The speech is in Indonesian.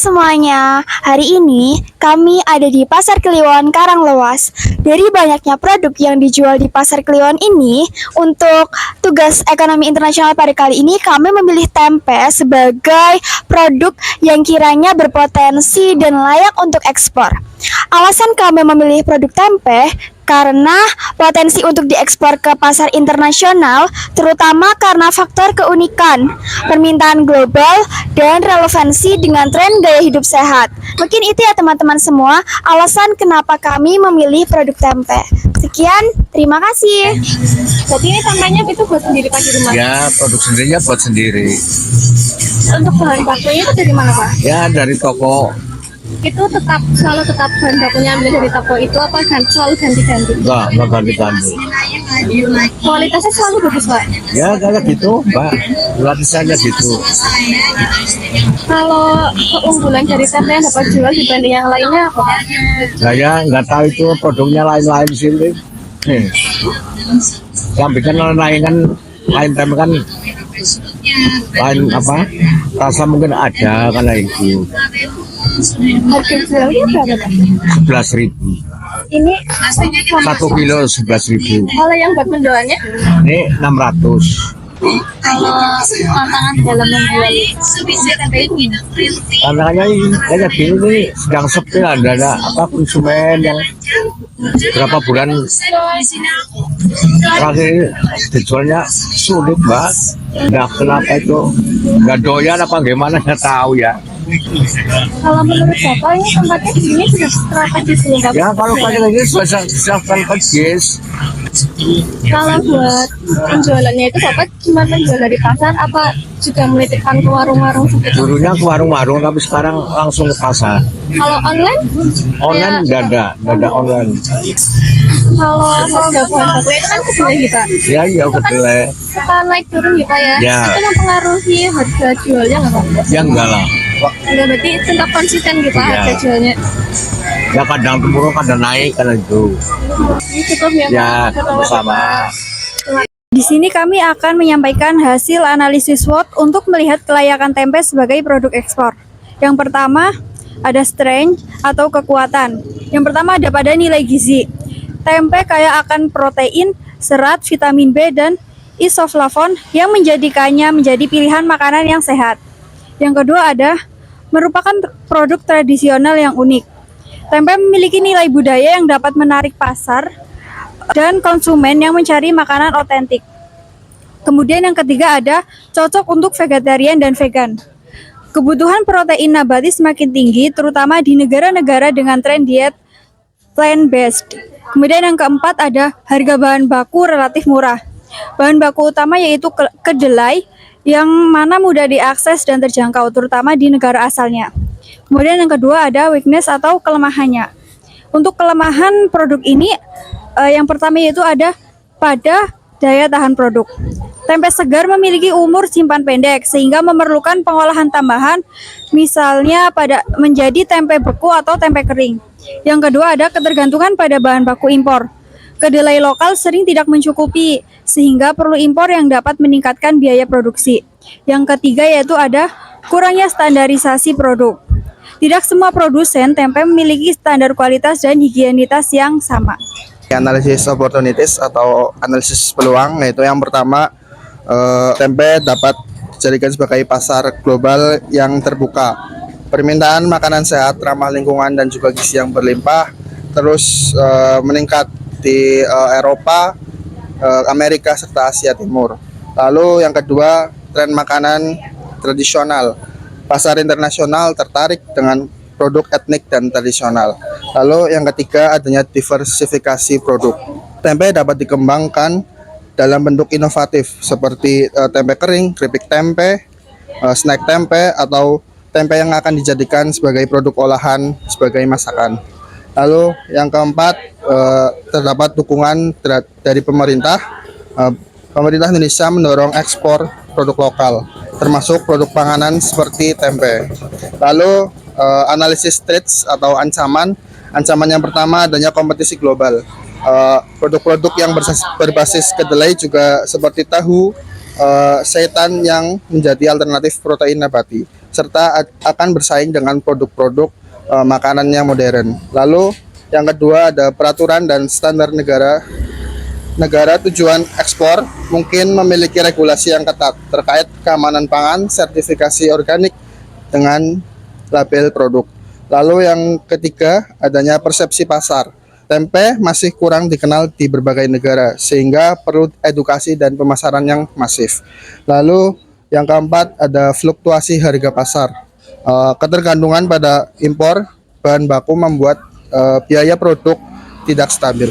semuanya, hari ini kami ada di Pasar Kliwon Karanglewas. Dari banyaknya produk yang dijual di Pasar Kliwon ini, untuk tugas ekonomi internasional pada kali ini kami memilih tempe sebagai produk yang kiranya berpotensi dan layak untuk ekspor. Alasan kami memilih produk tempe karena potensi untuk diekspor ke pasar internasional, terutama karena faktor keunikan, permintaan global, dan relevansi dengan tren gaya hidup sehat. Mungkin itu ya teman-teman semua, alasan kenapa kami memilih produk tempe. Sekian, terima kasih. Jadi ini tempenya itu buat sendiri Pak di rumah? Ya, produk sendirinya buat sendiri. Untuk bahan bakunya itu dari mana Pak? Ya, dari toko. Itu selalu tetap bahan bakunya ambil dari toko itu apa selalu ganti-ganti? Enggak ganti-ganti. Kualitasnya selalu bagus Pak? Ya, kayak gitu, Mbak. Lapisannya gitu. Kalau keunggulan dari tempe yang dapat jual dibanding yang lainnya apa? Saya nggak tahu itu produknya lain-lain sini. Yang bikin lain tempe kan lain apa? Rasa mungkin ada karena itu. Harga jualnya berapa Pak? 11.000. Ini 1 kilo 11.000. kalau yang buat mendoannya? Ini 600. Kalau tantangan dalam menjual Tantangannya ini kayak gini nih sedang sepi lah, ada apa konsumen yang berapa bulan terakhir ini dijualnya sulit Mbak. Nah kenapa itu nggak doyan apa gimana nggak tahu ya. Kalau menurut Bapak ini tempatnya di sini sudah strategis belum Bapak? Ya kalau kayak gini sudah strategis. Kalau buat penjualannya itu Bapak cuma menjual dari pasar apa juga menitipkan ke warung-warung seperti itu? Dulunya ke warung-warung tapi sekarang langsung ke pasar. Kalau online? Online nggak ada online. Kalau harga bahan baku itu kan kedelai kita. Ya iya kedelai. Suka naik turun gitu ya? Ya. Itu mempengaruhi harga jualnya nggak Pak? Ya enggak lah. Enggak, berarti tetap konsisten gitu Iya. harga jualnya. Ya kadang turun kadang naik karena itu. Ini cukup ya Pak? Ya sama. Di sini kami akan menyampaikan hasil analisis SWOT untuk melihat kelayakan tempe sebagai produk ekspor. Yang pertama, ada strength atau kekuatan. Yang pertama ada pada nilai gizi. Tempe kaya akan protein, serat, vitamin B, dan isoflavon yang menjadikannya menjadi pilihan makanan yang sehat. Yang kedua ada merupakan produk tradisional yang unik. Tempe memiliki nilai budaya yang dapat menarik pasar dan konsumen yang mencari makanan otentik. Kemudian yang ketiga ada cocok untuk vegetarian dan vegan. Kebutuhan protein nabati semakin tinggi terutama di negara-negara dengan tren diet plant-based. Kemudian yang keempat ada harga bahan baku relatif murah. Bahan baku utama yaitu kedelai yang mana mudah diakses dan terjangkau terutama di negara asalnya. Kemudian yang kedua ada weakness atau kelemahannya. Untuk kelemahan produk ini yang pertama yaitu ada pada daya tahan produk. Tempe segar memiliki umur simpan pendek sehingga memerlukan pengolahan tambahan misalnya pada menjadi tempe beku atau tempe kering. Yang kedua ada ketergantungan pada bahan baku impor. Kedelai lokal sering tidak mencukupi sehingga perlu impor yang dapat meningkatkan biaya produksi. Yang ketiga yaitu ada kurangnya standarisasi produk. Tidak semua produsen tempe memiliki standar kualitas dan higienitas yang sama. Analisis opportunities atau analisis peluang, yaitu yang pertama tempe dapat dijadikan sebagai pasar global yang terbuka. Permintaan makanan sehat, ramah lingkungan dan juga gizi yang berlimpah terus meningkat di Eropa, Amerika serta Asia Timur. Lalu yang kedua, tren makanan tradisional. Pasar internasional tertarik dengan produk etnik dan tradisional. Lalu yang ketiga adanya diversifikasi produk. Tempe dapat dikembangkan dalam bentuk inovatif seperti tempe kering, keripik tempe, snack tempe atau tempe yang akan dijadikan sebagai produk olahan sebagai masakan. Lalu yang keempat terdapat dukungan dari pemerintah. Pemerintah Indonesia mendorong ekspor produk lokal termasuk produk panganan seperti tempe. Lalu analisis threats atau ancaman. Ancaman yang pertama adanya kompetisi global. Produk-produk yang berbasis kedelai juga seperti tahu, seitan yang menjadi alternatif protein nabati. serta akan bersaing dengan produk-produk makanan yang modern. Lalu yang kedua ada peraturan dan standar negara. Negara tujuan ekspor mungkin memiliki regulasi yang ketat terkait keamanan pangan, sertifikasi organik dengan label produk. Lalu yang ketiga, adanya persepsi pasar. Tempe masih kurang dikenal di berbagai negara, sehingga perlu edukasi dan pemasaran yang masif. Lalu yang keempat, ada fluktuasi harga pasar. Ketergantungan pada impor bahan baku membuat biaya produk tidak stabil.